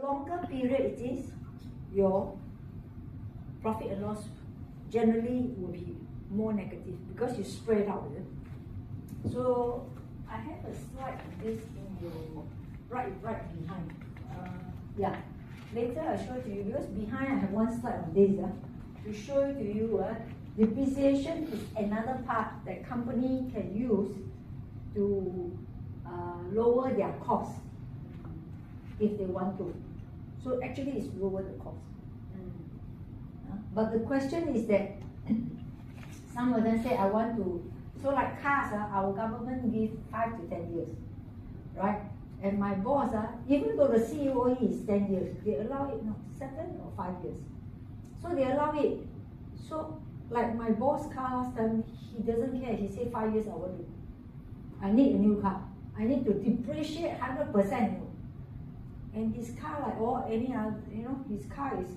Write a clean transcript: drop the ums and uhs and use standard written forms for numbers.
longer period it is, your profit and loss generally will be more negative because you spread out. So I have a slide on this in your right behind. Yeah, later I'll show it to you because behind I have one slide on this to show it to you. Depreciation is another part that company can use to lower their cost if they want to. So actually it's lower the cost. But the question is that some of them say I want to, so like cars, our government give 5 to 10 years, right? And my boss, even though the COE is 10 years, they allow it 7 or 5 years. So they allow it. So like my boss car last time, he doesn't care. He said 5 years I need a new car. I need to depreciate 100%. And his car, like all any other, his car is